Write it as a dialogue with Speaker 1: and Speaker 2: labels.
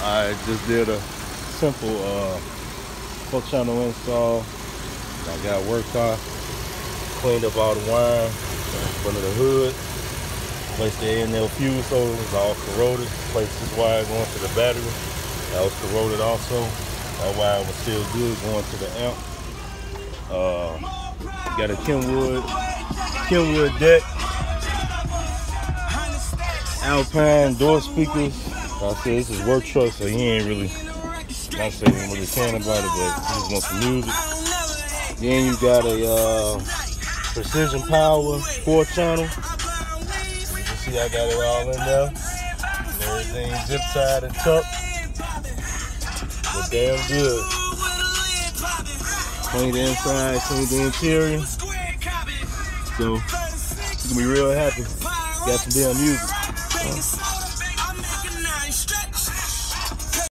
Speaker 1: I just did a simple 4-channel install. I got work car, cleaned up all the wire in front of the hood, placed the A&L fuse holder, it was all corroded, placed this wire going to the battery, that was corroded also. That wire was still good going to the amp. Got a Kenwood deck, Alpine door speakers. I said this is work truck, so he ain't really, not saying he really caring about it, but he just wants some music. Then you got a Precision Power 4-channel. You can see I got it all in there. And everything zip tied and tucked. But damn good. Clean the inside, clean the interior. So you're gonna be real happy. Got some damn music.